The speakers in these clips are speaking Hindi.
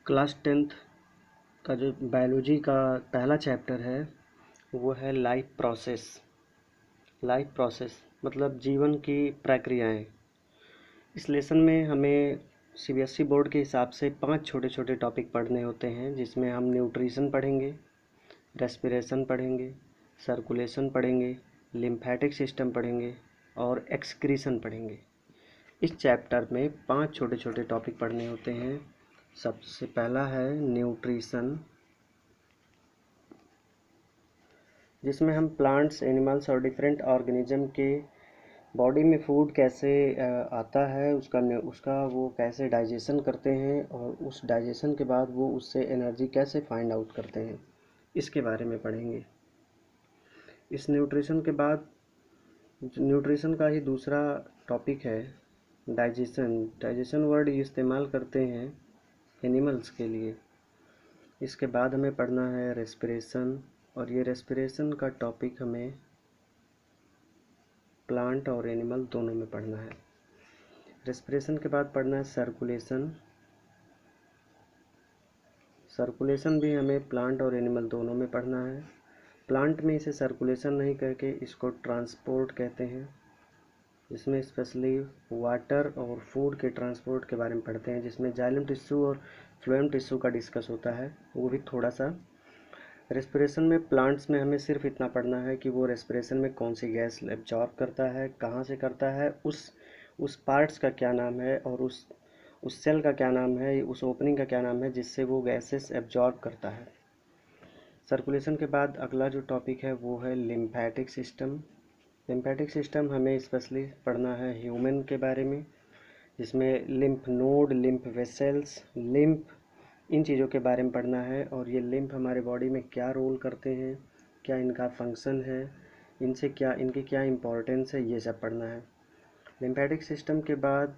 क्लास 10th का जो बायोलॉजी का पहला चैप्टर है वो है लाइफ प्रोसेस मतलब जीवन की प्रक्रियाएं। इस लेसन में हमें सीबीएसई बोर्ड के हिसाब से 5 छोटे छोटे टॉपिक पढ़ने होते हैं, जिसमें हम न्यूट्रिशन पढ़ेंगे, रेस्पिरेशन पढ़ेंगे, सर्कुलेशन पढ़ेंगे, लिम्फेटिक सिस्टम पढ़ेंगे और एक्सक्रीशन पढ़ेंगे। इस चैप्टर में 5 छोटे छोटे टॉपिक पढ़ने होते हैं। सबसे पहला है न्यूट्रिशन, जिसमें हम प्लांट्स, एनिमल्स और डिफरेंट ऑर्गेनिज्म के बॉडी में फूड कैसे आता है, उसका वो कैसे डाइजेशन करते हैं और उस डाइजेशन के बाद वो उससे एनर्जी कैसे फाइंड आउट करते हैं, इसके बारे में पढ़ेंगे। इस न्यूट्रिशन के बाद न्यूट्रिशन का ही दूसरा टॉपिक है डाइजेशन वर्ड इस्तेमाल करते हैं एनिमल्स के लिए। इसके बाद हमें पढ़ना है रेस्पिरेशन, और ये रेस्पिरेशन का टॉपिक हमें प्लांट और एनिमल दोनों में पढ़ना है। रेस्पिरेशन के बाद पढ़ना है सर्कुलेशन भी हमें प्लांट और एनिमल दोनों में पढ़ना है। प्लांट में इसे सर्कुलेशन नहीं करके इसको ट्रांसपोर्ट कहते हैं, जिसमें स्पेशली वाटर और फूड के ट्रांसपोर्ट के बारे में पढ़ते हैं, जिसमें जाइलम टिश्यू और फ्लोएम टिश्यू का डिस्कस होता है, वो भी थोड़ा सा। रेस्पिरेशन में प्लांट्स में हमें सिर्फ इतना पढ़ना है कि वो रेस्पिरेशन में कौन सी गैस एब्जॉर्ब करता है, कहाँ से करता है, उस पार्ट्स का क्या नाम है और उस सेल का क्या नाम है, उस ओपनिंग का क्या नाम है जिससे वो गैसेस एब्जॉर्ब करता है। सर्कुलेशन के बाद अगला जो टॉपिक है वो है लिम्फेटिक सिस्टम। लिम्फेटिक सिस्टम हमें स्पेशली पढ़ना है ह्यूमन के बारे में, जिसमें lymph node, lymph vessels, lymph, इन चीज़ों के बारे में पढ़ना है। और ये लिम्फ हमारे बॉडी में क्या रोल करते हैं, क्या इनका फंक्शन है, इनकी क्या इम्पोर्टेंस है, ये सब पढ़ना है। लिम्फेटिक सिस्टम के बाद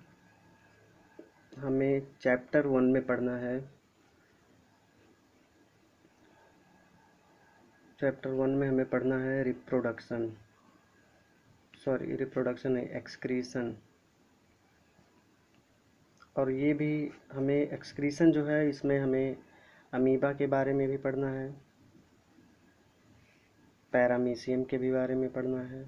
हमें चैप्टर 1 में पढ़ना है, चैप्टर 1 में हमें पढ़ना है रिप्रोडक्शन है एक्सक्रीशन। और ये भी हमें एक्सक्रीशन जो है इसमें हमें अमीबा के बारे में भी पढ़ना है, पैरामीशियम के भी बारे में पढ़ना है,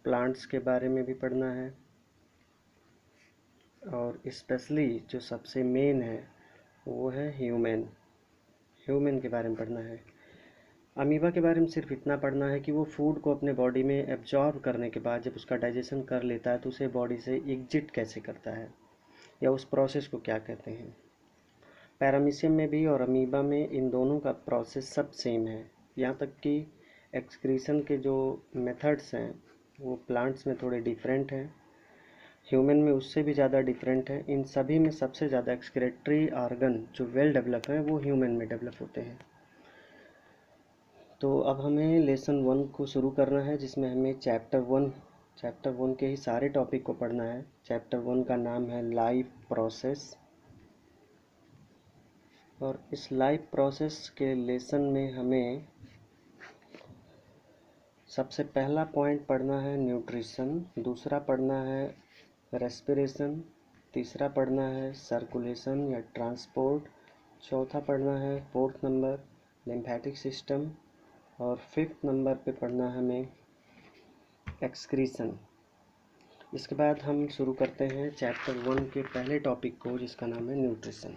प्लांट्स के बारे में भी पढ़ना है, और स्पेशली जो सबसे मेन है वो है ह्यूमन के बारे में पढ़ना है। अमीबा के बारे में सिर्फ इतना पढ़ना है कि वो फूड को अपने बॉडी में एब्जॉर्ब करने के बाद जब उसका डाइजेशन कर लेता है तो उसे बॉडी से एग्जिट कैसे करता है, या उस प्रोसेस को क्या कहते हैं। पैरामीशियम में भी और अमीबा में इन दोनों का प्रोसेस सब सेम है, यहाँ तक कि एक्सक्रीशन के जो मेथड्स हैं वो प्लांट्स में थोड़े डिफरेंट हैं, ह्यूमन में उससे भी ज़्यादा डिफरेंट है। इन सभी में सबसे ज़्यादा एक्सक्रेटरी ऑर्गन जो वेल डेवलप हैं वो ह्यूमन में डेवलप होते हैं। तो अब हमें लेसन 1 को शुरू करना है, जिसमें हमें चैप्टर 1 के ही सारे टॉपिक को पढ़ना है। चैप्टर 1 का नाम है लाइफ प्रोसेस, और इस लाइफ प्रोसेस के लेसन में हमें सबसे पहला पॉइंट पढ़ना है न्यूट्रिशन, दूसरा पढ़ना है रेस्पिरेशन, तीसरा पढ़ना है सर्कुलेशन या ट्रांसपोर्ट, चौथा पढ़ना है 4th नंबर लिम्फेटिक सिस्टम, और 5th नंबर पे पढ़ना है हमें एक्सक्रीशन। इसके बाद हम शुरू करते हैं चैप्टर 1 के पहले टॉपिक को, जिसका नाम है न्यूट्रिशन।